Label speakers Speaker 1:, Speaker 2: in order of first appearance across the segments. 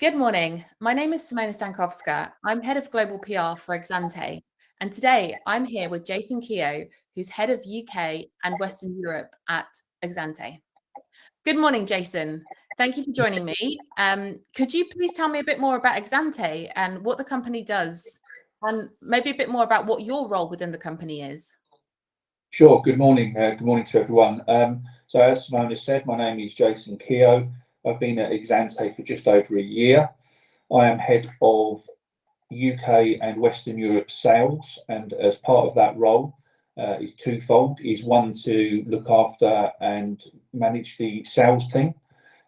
Speaker 1: Good morning. My name is Simona Stankovska. I'm head of global PR for EXANTE. And today I'm here with Jason Keogh, who's head of UK and Western Europe at EXANTE. Good morning, Jason. Thank you for joining me. Could you please tell me a bit more about EXANTE and what the company does, and maybe a bit more about what your role within the company is?
Speaker 2: Sure. Good morning. Good morning to everyone. So as Simona said, my name is Jason Keogh. I've been at EXANTE for just over a year. I am head of UK and Western Europe sales, and as part of that role is twofold. Is one to look after and manage the sales team,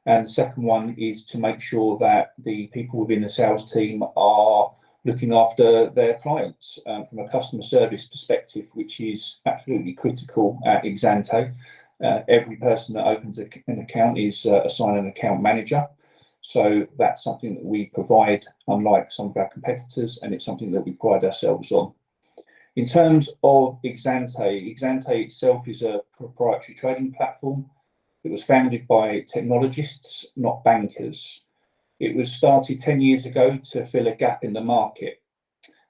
Speaker 2: and the second one is to make sure that the people within the sales team are looking after their clients from a customer service perspective, which is absolutely critical at EXANTE. Every person that opens an account is assigned an account manager. So that's something that we provide, unlike some of our competitors, and it's something that we pride ourselves on. In terms of EXANTE, EXANTE itself is a proprietary trading platform. It was founded by technologists, not bankers. It was started 10 years ago to fill a gap in the market.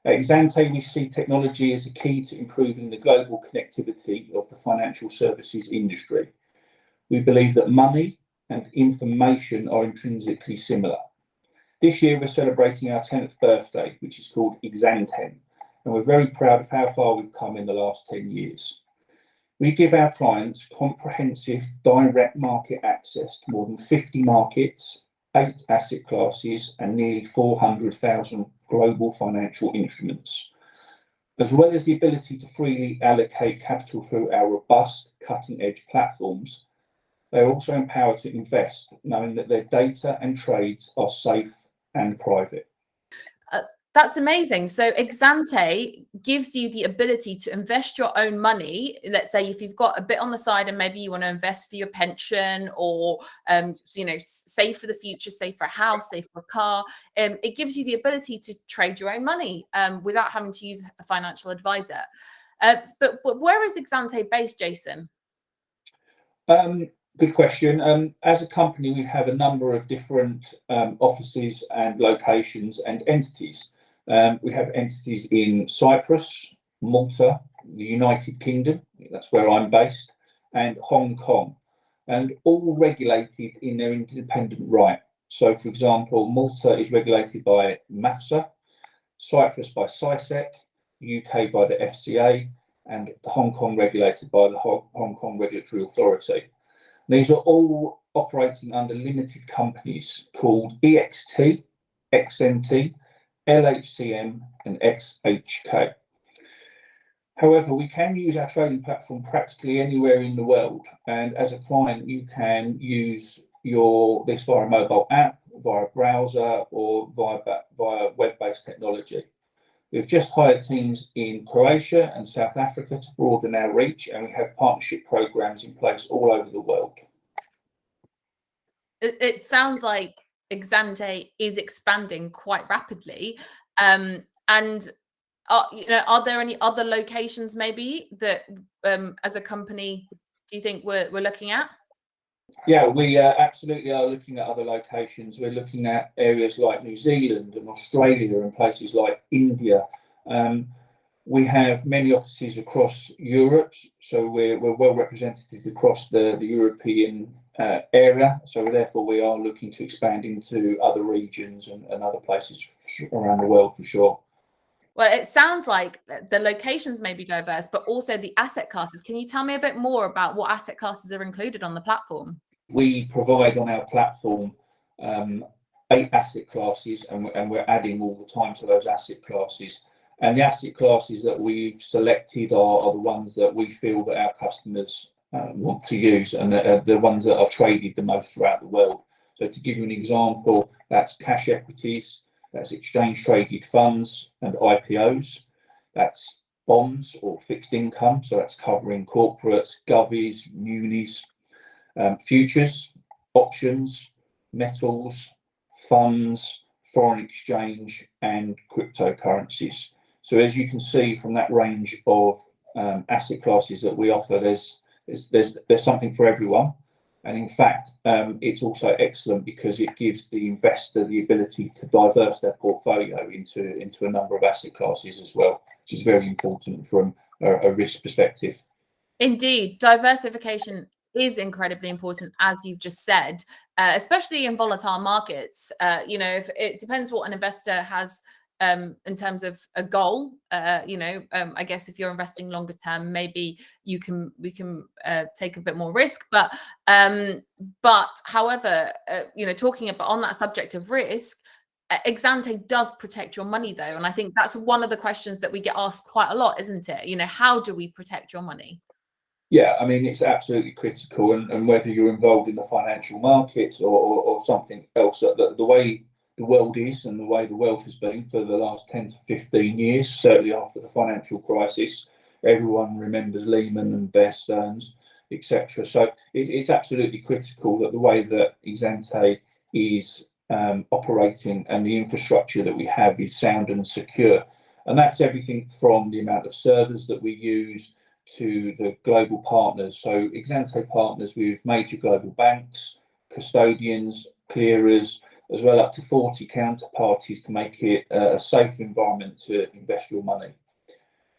Speaker 2: At EXANTE, we see technology as a key to improving the global connectivity of the financial services industry. We believe that money and information are intrinsically similar. This year, we're celebrating our 10th birthday, which is called EXANTE, and we're very proud of how far we've come in the last 10 years. We give our clients comprehensive direct market access to more than 50 markets, 8 asset classes, and nearly 400,000 global financial instruments, as well as the ability to freely allocate capital through our robust, cutting-edge platforms. They are also empowered to invest, knowing that their data and trades are safe and private.
Speaker 1: That's amazing. So EXANTE gives you the ability to invest your own money. Let's say if you've got a bit on the side and maybe you want to invest for your pension or, save for the future, save for a house, save for a car. It gives you the ability to trade your own money without having to use a financial advisor. But where is EXANTE based, Jason?
Speaker 2: Good question. As a company, we have a number of different offices and locations and entities. We have entities in Cyprus, Malta, the United Kingdom, that's where I'm based, and Hong Kong, and all regulated in their independent right. So, for example, Malta is regulated by MAFSA, Cyprus by CISEC, UK by the FCA, and Hong Kong regulated by the Hong Kong Regulatory Authority. These are all operating under limited companies called EXT, EXANTE, LHCM, and XHK. However, we can use our trading platform practically anywhere in the world, and as a client, you can use this via a mobile app, via a browser, or via web-based technology. We've just hired teams in Croatia and South Africa to broaden our reach, and we have partnership programs in place all over the world.
Speaker 1: It sounds like EXANTE is expanding quite rapidly. And are there any other locations maybe that, as a company, do you think we're looking at?
Speaker 2: Yeah, we absolutely are looking at other locations. We're looking at areas like New Zealand and Australia and places like India. We have many offices across Europe, so we're well represented across the European area. So therefore, we are looking to expand into other regions and other places around the world for sure.
Speaker 1: Well, it sounds like the locations may be diverse, but also the asset classes. Can you tell me a bit more about what asset classes are included on the platform?
Speaker 2: We provide on our platform 8 asset classes, and we're adding all the time to those asset classes. And the asset classes that we've selected are the ones that we feel that our customers want to use, and the ones that are traded the most throughout the world. So to give you an example, that's cash equities, that's exchange traded funds and IPOs, that's bonds or fixed income, so that's covering corporates, govies, munis, futures, options, metals, funds, foreign exchange, and cryptocurrencies. So as you can see from that range of asset classes that we offer, there's something for everyone. And in fact, it's also excellent because it gives the investor the ability to diverse their portfolio into a number of asset classes as well, which is very important from a risk perspective.
Speaker 1: Indeed, diversification is incredibly important, as you've just said, especially in volatile markets. If it depends what an investor has in terms of a goal. I guess if you're investing longer term, maybe we can take a bit more risk. But however, talking about on that subject of risk, Exante does protect your money, though, and I think that's one of the questions that we get asked quite a lot, isn't it? How do we protect your money?
Speaker 2: Yeah, I mean, it's absolutely critical, and whether you're involved in the financial markets or something else, the way the world is and the way the world has been for the last 10 to 15 years, certainly after the financial crisis, everyone remembers Lehman and Bear Stearns, etc. So it's absolutely critical that the way that Exante is operating and the infrastructure that we have is sound and secure. And that's everything from the amount of servers that we use to the global partners. So Exante partners with major global banks, custodians, clearers, as well up to 40 counterparties to make it a safe environment to invest your money.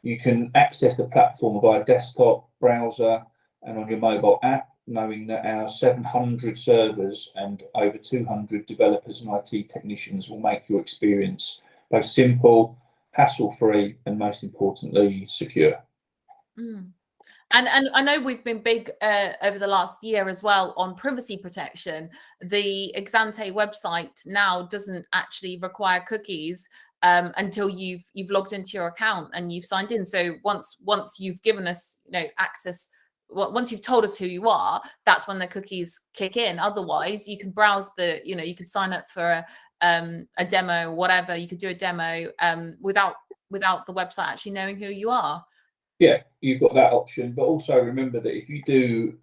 Speaker 2: You can access the platform via desktop, browser, and on your mobile app, knowing that our 700 servers and over 200 developers and IT technicians will make your experience both simple, hassle-free, and most importantly, secure.
Speaker 1: Mm. And I know we've been big over the last year as well on privacy protection. The Exante website now doesn't actually require cookies until you've logged into your account and you've signed in. So once you've given us access, once you've told us who you are, that's when the cookies kick in. Otherwise, you can browse you could sign up for a demo, whatever. You could do a demo without the website actually knowing who you are.
Speaker 2: Yeah, you've got that option, but also remember that if you do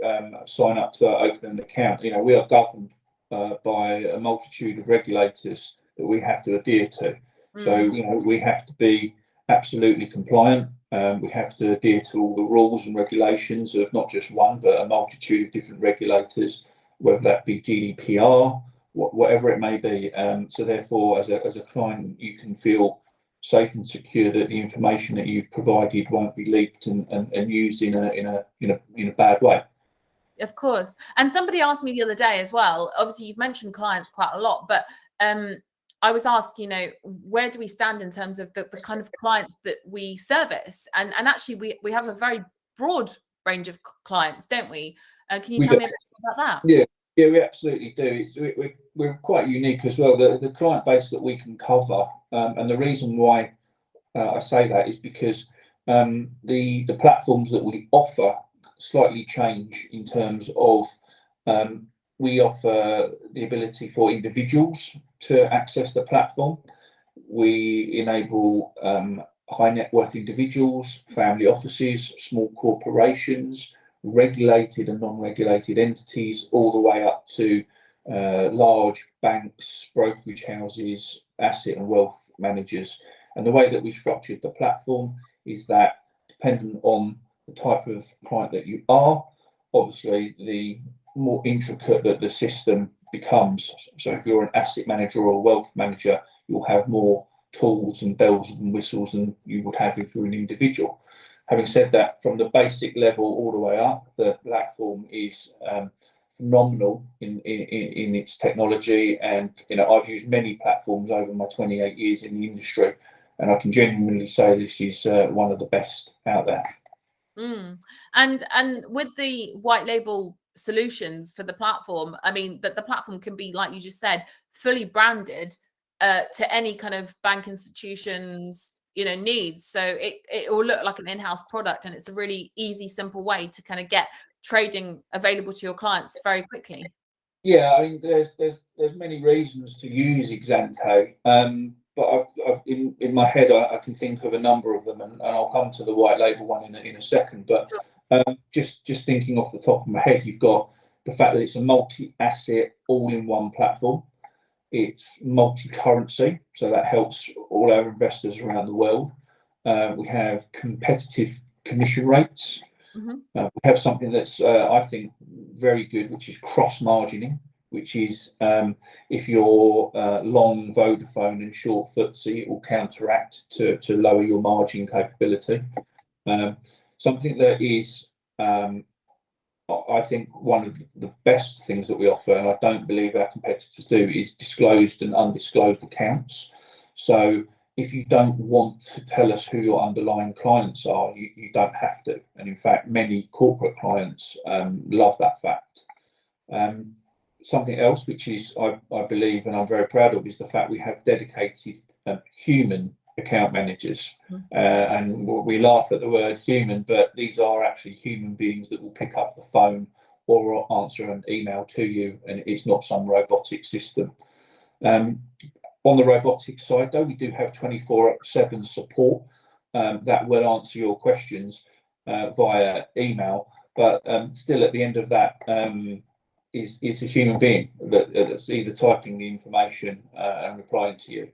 Speaker 2: sign up to open an account, we are governed by a multitude of regulators that we have to adhere to. So, we have to be absolutely compliant. We have to adhere to all the rules and regulations of not just one, but a multitude of different regulators, whether that be GDPR, whatever it may be. So therefore, as a client, you can feel safe and secure that the information that you've provided won't be leaked and used in a bad way.
Speaker 1: Of course. And somebody asked me the other day as well. Obviously, you've mentioned clients quite a lot, but I was asked, where do we stand in terms of the kind of clients that we service? And actually, we have a very broad range of clients, don't we? Can you tell me a bit about that?
Speaker 2: Yeah, we absolutely do. We're quite unique as well. The client base that we can cover, and the reason why I say that is because the platforms that we offer slightly change in terms of we offer the ability for individuals to access the platform. We enable high net worth individuals, family offices, small corporations, regulated and non-regulated entities, all the way up to large banks, brokerage houses, asset and wealth managers. And the way that we structured the platform is that, dependent on the type of client that you are, obviously the more intricate that the system becomes. So if you're an asset manager or a wealth manager, you'll have more tools and bells and whistles than you would have if you're an individual. Having said that, from the basic level all the way up, the platform is phenomenal in its technology. And I've used many platforms over my 28 years in the industry, and I can genuinely say this is one of the best out there.
Speaker 1: And with the white label solutions for the platform, I mean that the platform can be, like you just said, fully branded to any kind of bank institutions needs. So it will look like an in-house product, and it's a really easy, simple way to kind of get trading available to your clients very quickly.
Speaker 2: Yeah, I mean, there's many reasons to use Exante, but I've in my head I can think of a number of them, and I'll come to the white label one in a second. But just thinking off the top of my head, you've got the fact that it's a multi-asset, all-in-one platform. It's multi-currency, so that helps all our investors around the world. We have competitive commission rates.
Speaker 1: Mm-hmm.
Speaker 2: We have something that's, I think, very good, which is cross-margining, which is if you're long Vodafone and short FTSE, it will counteract to lower your margin capability. Something that is, I think, one of the best things that we offer, and I don't believe our competitors do, is disclosed and undisclosed accounts. So if you don't want to tell us who your underlying clients are, you don't have to. And in fact, many corporate clients love that fact. Something else which is, I believe, and I'm very proud of, is the fact we have dedicated human account managers. And we laugh at the word human, but these are actually human beings that will pick up the phone or answer an email to you, and it's not some robotic system. On the robotic side, though, we do have 24/7 support that will answer your questions via email, but still at the end of that is a human being that's either typing the information and replying to you.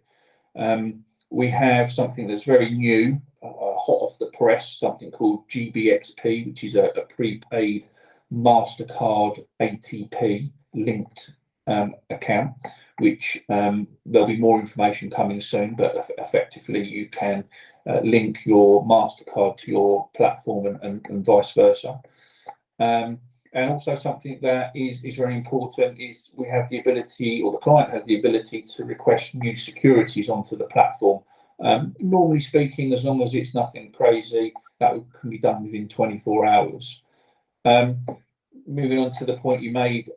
Speaker 2: We have something that's very new, hot off the press, something called GBXP, which is a prepaid MasterCard ATP linked account, which there'll be more information coming soon, but effectively you can link your MasterCard to your platform and vice versa. And also something that is very important is we have the ability, or the client has the ability, to request new securities onto the platform. Normally speaking, as long as it's nothing crazy, that can be done within 24 hours. Moving on to the point you made,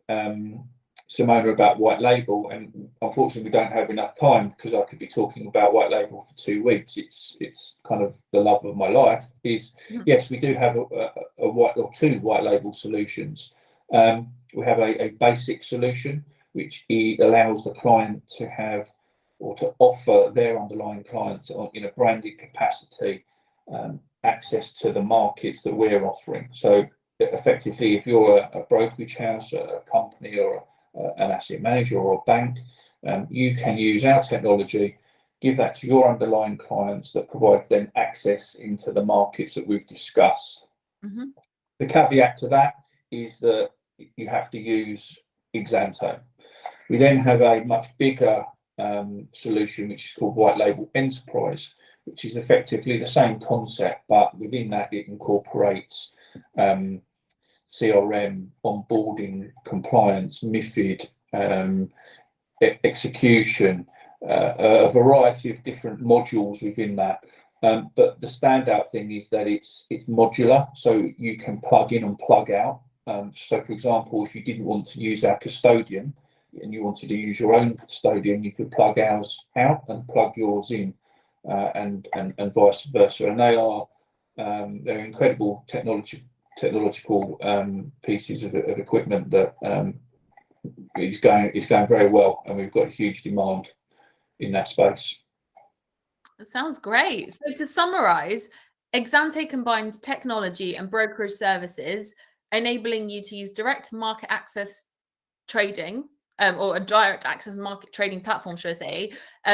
Speaker 2: Simona, about white label, and unfortunately we don't have enough time because I could be talking about white label for 2 weeks. It's kind of the love of my life. Yes, we do have a white or two white label solutions. We have a basic solution which allows the client to have, or to offer their underlying clients in a branded capacity, access to the markets that we're offering. So effectively, if you're a brokerage house, a company, or an asset manager or a bank, you can use our technology, give that to your underlying clients, that provides them access into the markets that we've discussed.
Speaker 1: Mm-hmm.
Speaker 2: The caveat to that is that you have to use EXANTE. We then have a much bigger solution, which is called White Label Enterprise, which is effectively the same concept, but within that it incorporates CRM, onboarding, compliance, MiFID, execution, a variety of different modules within that. But the standout thing is that it's modular, so you can plug in and plug out. So, for example, if you didn't want to use our custodian and you wanted to use your own custodian, you could plug ours out and plug yours in, and vice versa. And they're incredible technological pieces of equipment that is going very well, and we've got a huge demand in that space.
Speaker 1: That sounds great. So to summarize, EXANTE combines technology and brokerage services, enabling you to use direct market access trading, or a direct access market trading platform, should I say,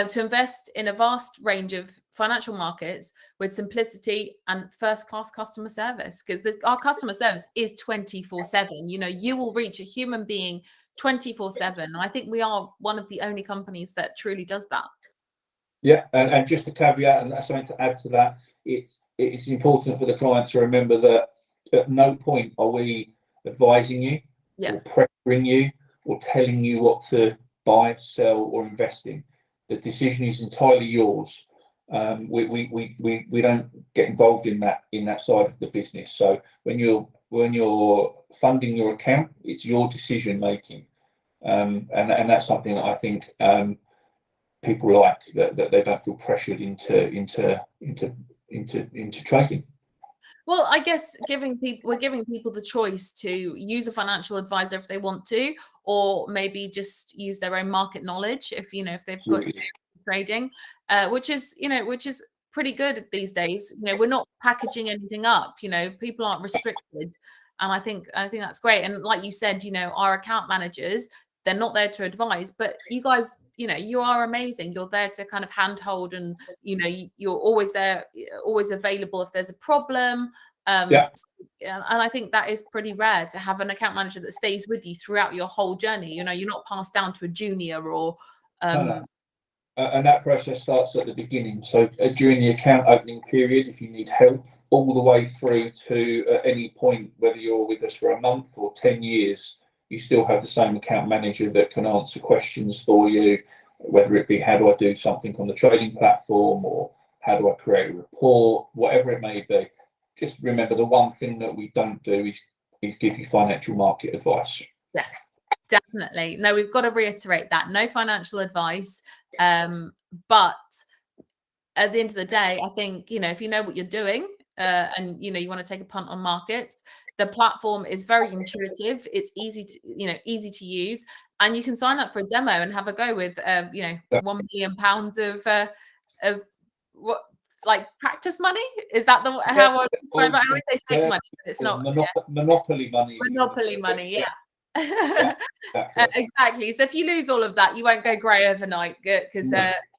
Speaker 1: to invest in a vast range of financial markets with simplicity and first-class customer service. Because our customer service is 24/7. You know, you will reach a human being 24/7. And I think we are one of the only companies that truly does that.
Speaker 2: Yeah, and just a caveat, and that's something to add to that, it's important for the client to remember that at no point are we advising you, or pressuring you, or telling you what to buy, sell, or invest in. The decision is entirely yours. We don't get involved in that side of the business. So when you're funding your account, it's your decision making, and that's something that I think people like, that they don't feel pressured into trading.
Speaker 1: Well, I guess we're giving people the choice to use a financial advisor if they want to, or maybe just use their own market knowledge if they've got trading, which is pretty good these days. We're not packaging anything up. People aren't restricted, and I think that's great. And like you said, our account managers, they're not there to advise, but you guys, you are amazing. You're there to kind of handhold, and you're always there, always available if there's a problem.
Speaker 2: Yeah.
Speaker 1: And I think that is pretty rare to have an account manager that stays with you throughout your whole journey. You know, you're not passed down to a junior or
Speaker 2: No. And that process starts at the beginning. So during the account opening period, if you need help, all the way through to at any point, whether you're with us for a month or 10 years, you still have the same account manager that can answer questions for you, whether it be how do I do something on the trading platform, or how do I create a report, whatever it may be. Just remember, the one thing that we don't do is give you financial market advice.
Speaker 1: Yes, definitely. No, we've got to reiterate that. No financial advice. But at the end of the day, I think, you know, if you know what you're doing and, you know, you want to take a punt on markets, the platform is very intuitive. It's easy to, you know, easy to use. And you can sign up for a demo and have a go with, you know, £1 million of what, like practice money? Is that the how I describe it? I always say fake money, but it's not.
Speaker 2: Monopoly money.
Speaker 1: Monopoly money, yeah.
Speaker 2: Exactly.
Speaker 1: Exactly. So if you lose all of that, you won't go grey overnight because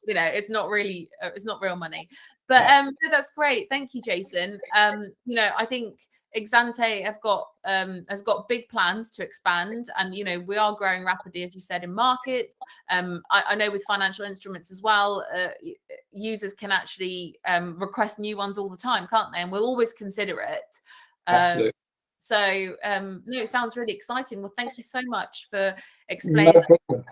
Speaker 1: you know, it's not really it's not real money. But no, that's great. Thank you, Jason. You know, I think EXANTE has got big plans to expand, and you know, we are growing rapidly, as you said, in markets. I know with financial instruments as well, users can actually request new ones all the time, can't they? And we'll always consider it.
Speaker 2: Absolutely.
Speaker 1: So no, it sounds really exciting. Well, thank you so much for explaining.
Speaker 2: No problem.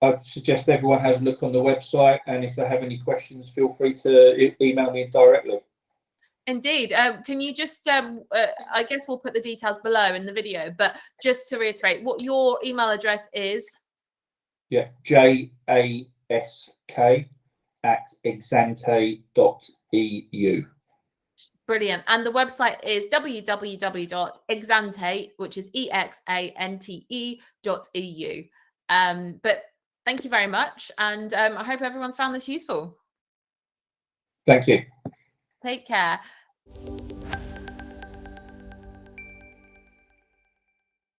Speaker 2: I suggest everyone has a look on the website, and if they have any questions, feel free to email me directly.
Speaker 1: Indeed. Can you just, I guess we'll put the details below in the video, but just to reiterate, what your email address is?
Speaker 2: Yeah, jask@exante.eu. Brilliant.
Speaker 1: And the website is www.exante, which is EXANTE.eu. But thank you very much. And I hope everyone's found this useful.
Speaker 2: Thank you.
Speaker 1: Take care.